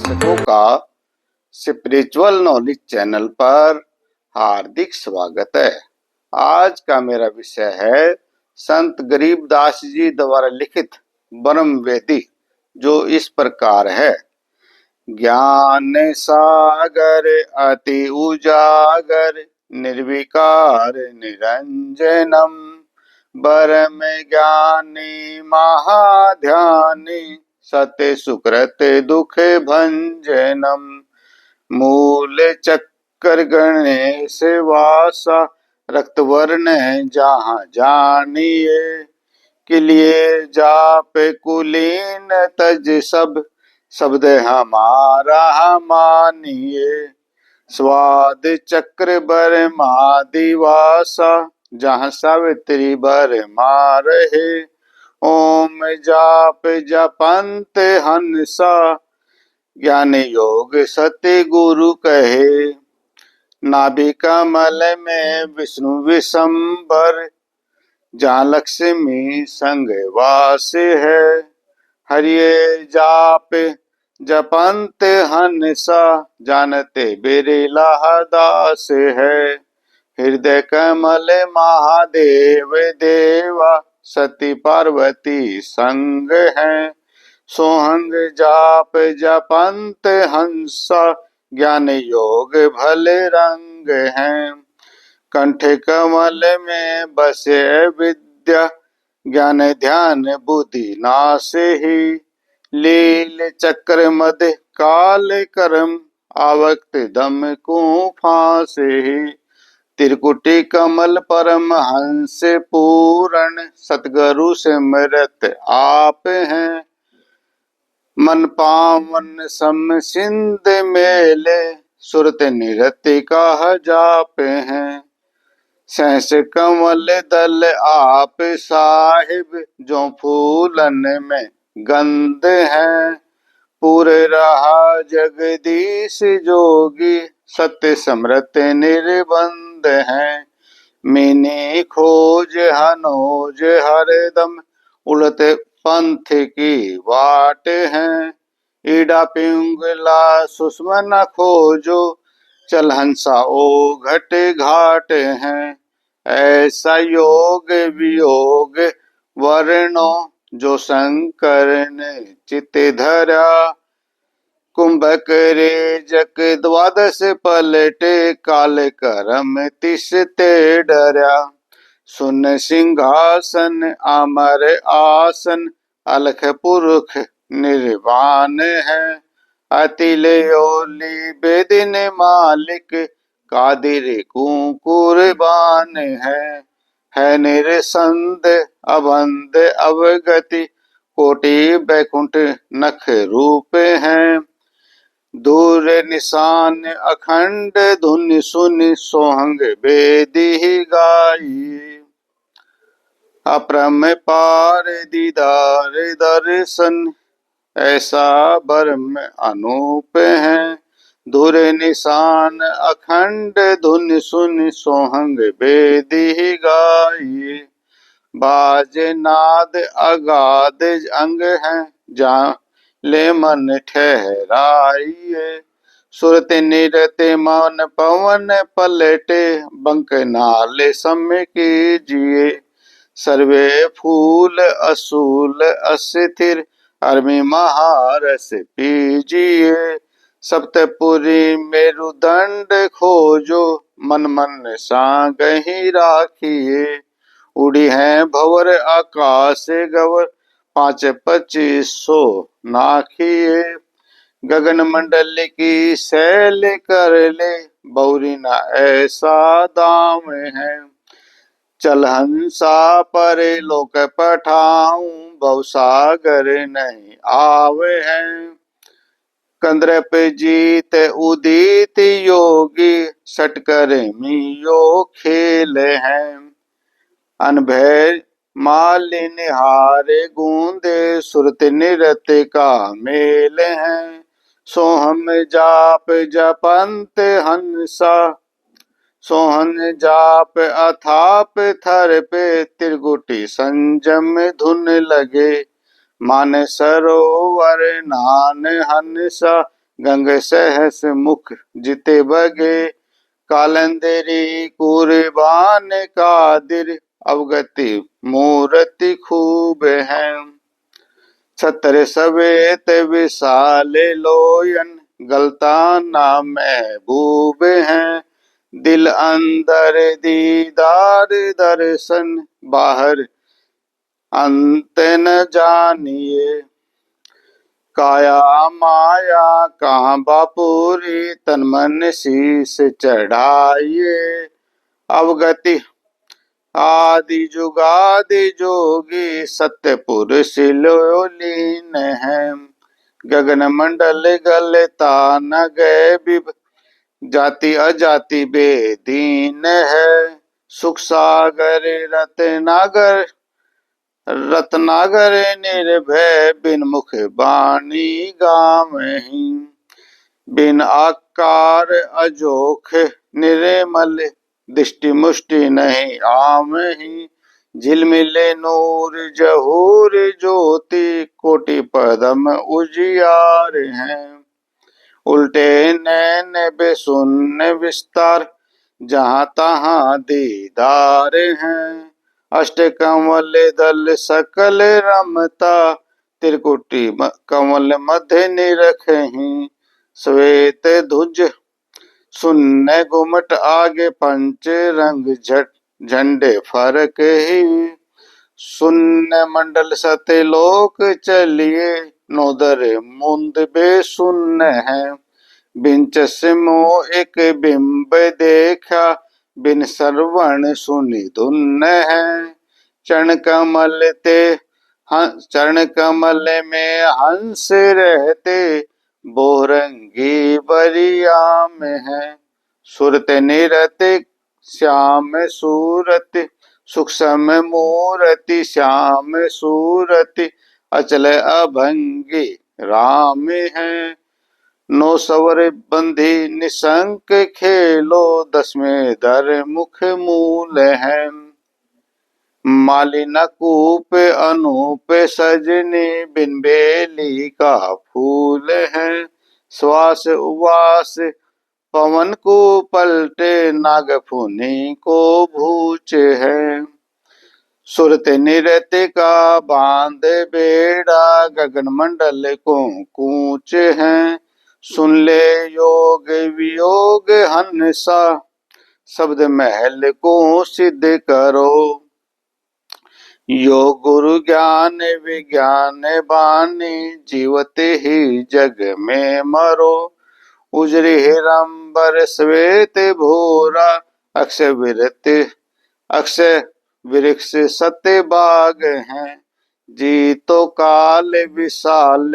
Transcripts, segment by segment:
दर्शकों का spiritual knowledge channel पर हार्दिक स्वागत है। आज का मेरा विषय है संत गरीबदास जी द्वारा लिखित ब्रह्म वेदी, जो इस प्रकार है। ज्ञान सागर अति उजागर निर्विकार निरंजनम परम ज्ञानी महाध्यानी सत्य सुकृत दुख भंजनम मूल चक्र गणेश वासा रक्त वर्ण जहाँ जानिए किलिए जाप कुलीन तज सब शब्द हमारा मानिए स्वाद चक्र बर मादिवासा जहाँ सावित्री बर मारहे ओम जाप जपंत हंसा ज्ञान योग सत्य गुरु कहे नाभि कमल में विष्णु विशंबर जहाँ लक्ष्मी संग वास है हरिये जाप जपंत हंसा जानते बिरला दास है हृदय कमल महादेव देवा सती पार्वती संग है सोहंग जाप जपंत हंसा ज्ञान योग भले रंग हैं कंठ कमल में बसे विद्या ज्ञान ध्यान बुद्धि नाश ही लील चक्र मद काल कर्म आवक्त दम को फांस ही त्रिकुटी कमल परम हंस पूर्ण सतगुरु सिमरत आप हैं मन पावन सम सिंध मेले सुरत निरति का जाप हैं सहस कमल दल आप साहिब जो फूलन में गंध है पूरे रहा जगदीश जोगी सत्य समृत निर्बंध है मीनी खोज हनोज हरदम उलट पंथ की वाट है ईडा पिंगला सुषमन खोजो चल हंसा ओ घट घाट है ऐसा योग वियोग वर्णो जो शंकर ने चित धरा कुंभक रेजक द्वादश पलटे काल करम तिस ते डरा सुन सिंहासन अमर आसन अलख पुरुष निर्वाण है अतिल ओली बेदिन मालिक कादिर कुकुरबान है निरसंद अबंध अवगति कोटि बैकुंठ नख रूप हैं दूर निशान अखंड धुन सुन सोहंग बेदी गाई अप्रम पार दीदार दर्शन ऐसा ब्रह्म अनूप है दूर निशान अखंड धुन सुन सोहंग बेदी गाई बाज नाद अगाध अंग है जहाँ ले मन ठहराइए सुरत निरत मन पवन पलटे बंक नाले समय कीजिए सर्वे फूल असूल अस्थिर अर्मी महारस पीजिए सप्तपुरी मेरुदंड खोजो मन मन सांग ही राखिए उड़ी है भवर आकाश गवर 5-25 नाखिए गगन मंडल की सैल कर ले बौरी ना ऐसा दाम है चल हंसा पर लोक पठाऊं भवसागर नहीं आवे हैं कंद्रप जीत उदित योगी सटकर मियो खेल हैं अनभय मालिन हारे गूंदे सुरत निरत का मेल है सोहम जाप जपंत हंसा सोहन जाप अथाप थर पे त्रिगुटी संजम धुन लगे मान सरोवर नान हंसा गंग सहस मुख जिते बगे, कालंदरी कुर्बान कादिर, अवगति मूर्ति खूब है। छत्र सवेत विशाल लोयन, गलता ना महबूब है। दिल अंदर दीदार दर्शन, बाहर अंत न जानिए। काया माया कहाँ बापूरी, तन मन शीस चढ़ाइए। अवगति आदि जुगादि जोगी, सत्य पुरुष लीन है। गगन मंडल गलता न गए विभ, जाति अजाति बेदीन है। सुख सागर रत्नागर, रत्नागर निर्भय, बिन मुख बाणी गावहीं। बिन आकार अजोख निर्मल, दृष्टि मुष्टि नहीं आमहि। झिलमिले नूर जहूर ज्योति, कोटि पदम उजियार हैं। उल्टे नैन बेसुन विस्तार, जहाँ तहाँ दीदार हैं। अष्ट कमल दल सकल रमता, त्रिकुटी कमल मध्य निरखहीं। श्वेत ध्वज शून्य गुमट, आगे पंच रंग झट झंडे फरक ही। शून्य मंडल सत्यलोक चलिए, नोदर मुंद बेशून्य है। बिंच सिमो एक बिंब देखा, बिन श्रवण सुनि धुन है। चरण कमल ते चरण कमल में हंस रहते, बोरंगी बरिया में है। सुरत निरत श्याम सूरत, सूक्ष्म मूर्ति श्याम सूरति, अचल अभंगी राम है। नौ सवर बंधी निशंक खेलो, दसवें दर मुख मूल है। मालिन कूप अनूप सजनी, बिन बेली का फूल है। श्वास उवास पवन को पलटे, नागफुनी को भूच है। सुरत निरत का बांध बेड़ा, गगन मंडल को कूच है। सुन ले योग वियोग हंसा, शब्द महल को सिद्ध करो। योग गुरु ज्ञान विज्ञान बानी, जीवते ही जग में मरो। उजरी हिरंबर श्वेत भूरा, अक्षय वृक्ष सत्य बाग हैं। जीतो काल विशाल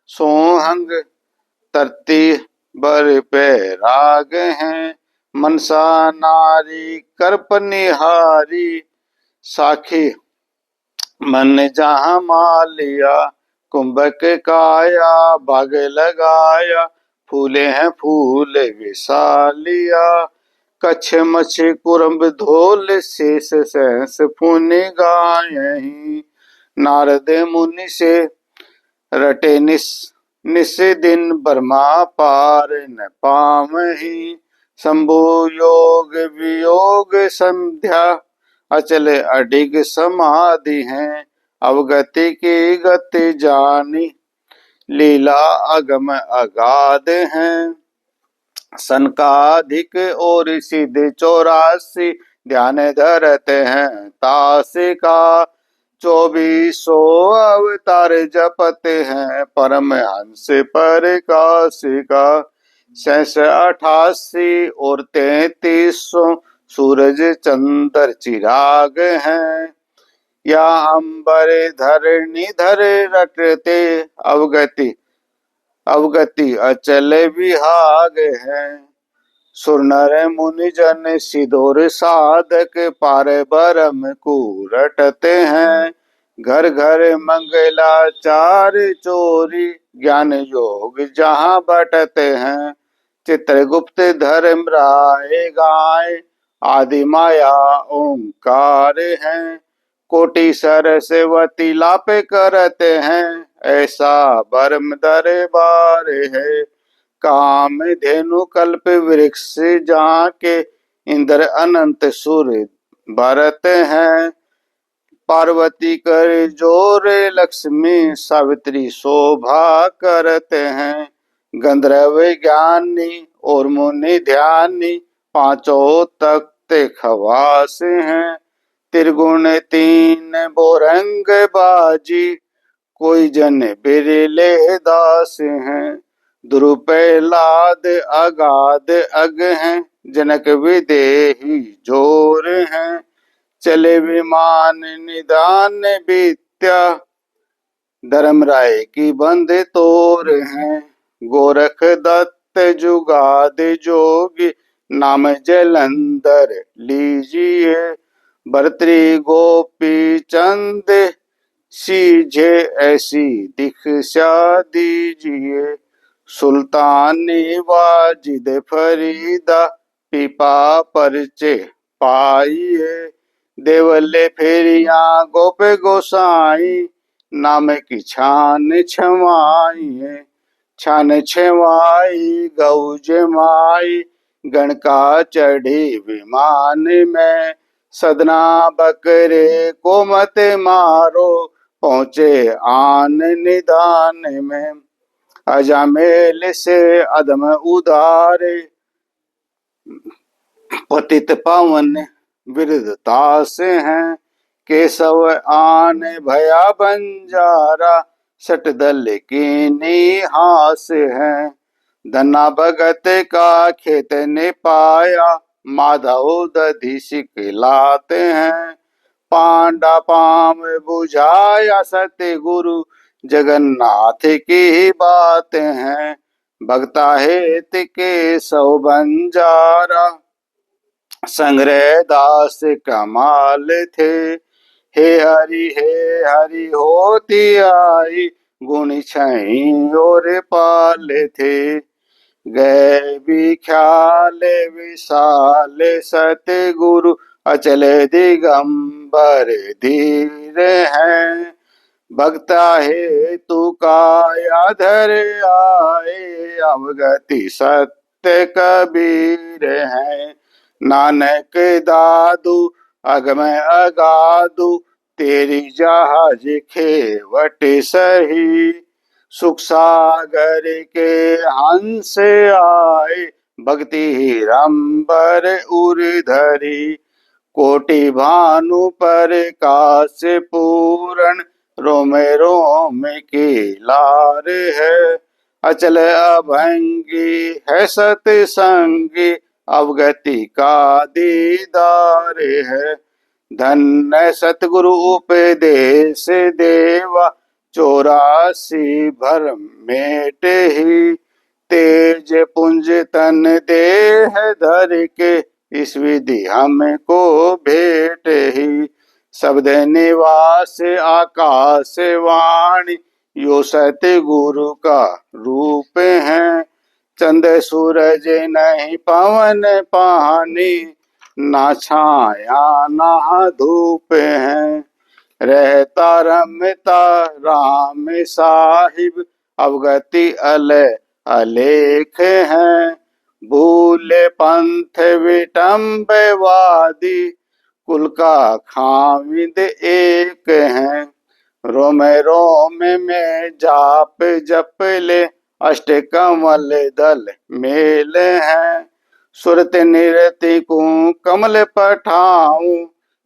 सोहंग, तरती बर पे राग हैं। मनसा नारी कर्प निहारी, साखी मन जहाँ मालिया। कुंभक काया बाग लगाया, फूले हैं फूल विशालिया। कच्छ मछ कुरम्ब धोल, शेष सहस फुनि गायहीं। नारद मुनि से रटे निस दिन, ब्रह्मा पार न पावहीं। शंभु योग वियोग संध्या, अचल अडिग समाधि हैं। अवगति की गति जानी, लीला अगम अगाध हैं। सनकाधिक और सिद्ध 84, ध्यान धरते हैं तासिका। 2400 अवतार जपते हैं, परमहंस प्रकाशिका। 688 और 3300, सूरज चंद्र चिराग हैं। या अंबर धरणी धर रटते, अवगति अचल विहाग है। सुर नर मुनि जन सिदोर साधक, पार बरम को रटते हैं। घर घर मंगलाचार चोरी, ज्ञान योग जहाँ बटते हैं। चित्रगुप्त धर्म राय गाय, आदि माया ओंकार हैं। कोटि सरस्वती लाप करते हैं, ऐसा बरम दरबार है। काम धेनु कल्प वृक्ष जाके इंद्र अनंत सुर भरत हैं। पार्वती कर जोर लक्ष्मी सावित्री शोभा करते हैं। गंधर्व ज्ञानी और मुनि ध्यानी पांचों तख्त खवास हैं। त्रिगुण तीन बोरंग बाजी कोई जन बिरले दास हैं। द्रुपलाद अगाध अग हैं। जनक विदेही जोर हैं। चले विमान निदान विद्या धर्मराय की बंद तोर हैं। गोरख दत्त जुगाद जोगी नाम जलंधर लीजिए। भर्तृ गोपी चंद सीझे ऐसी दीक्षा दीजिए। सुल्तानी वाजिद फरीदा पीपा परचे पाइए। देवले फेरिया गोप गोसाई नाम की छान छवाइए। छान छवाई गौज माई गण का चढ़ी विमान में। सदना बकरे को मत मारो पहुँचे आन निदान में। अजामेल से अदम उदारे पतित पावन विरधता से हैं। केशव आन भया बंजारा सट दल की निहास है। धना भगत का खेत ने पाया माधव दधि सिखलाते हैं। पांडा पाम बुझाया सत्य गुरु जगन्नाथ की बातें हैं। भक्ता हेत के सौ बंजारा संग्रह दास कमाल थे। हे हरि होती आई गुण छई और पाल थे। गए भी ख्याल विशाल सतगुरु अचल दिगंबर धीर हैं। भक्ता हेतु काया धर आए अवगति सत्य कबीर हैं। नानक दादू अगम अगादू तेरी जहाज खेवट सही। सुख सागर के हंस आए भक्ति रंबर उर्धरी। कोटि भानु पर काश पूरण रोम रोम की लार है। अचल अभंगी है सतसंगी अवगति का दीदार है। धन्य सतगुरु उपदेश देवा 84 भर मेट ही। तेज पुंज तन देह धर के इस विधि हमको भेंट ही। शब्द निवास आकाश वाणी यो सतगुरु का रूप है। चंद सूरज नहीं पवन पानी ना छाया ना धूप है। रहता रमता राम साहिब अवगति अलेख हैं। भूले पंथ विटम्बवादी कुल का खामिद एक हैं। रोम रोम में जाप जप ले अष्ट कमल दल मेल हैं। सुरत निरति को कमल पठाऊं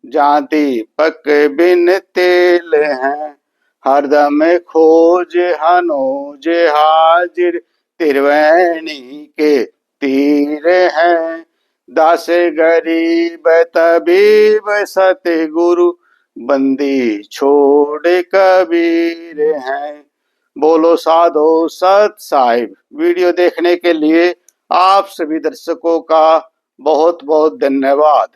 जहाँ दीपक बिन तेल हैं। हरदम खोज हनोज हाजिर त्रिवेणी के तीर हैं। दास गरीब तबीब सतगुरु बंदी छोड़ कबीर हैं। बोलो साधो सत साहिब। वीडियो देखने के लिए आप सभी दर्शकों का बहुत बहुत धन्यवाद।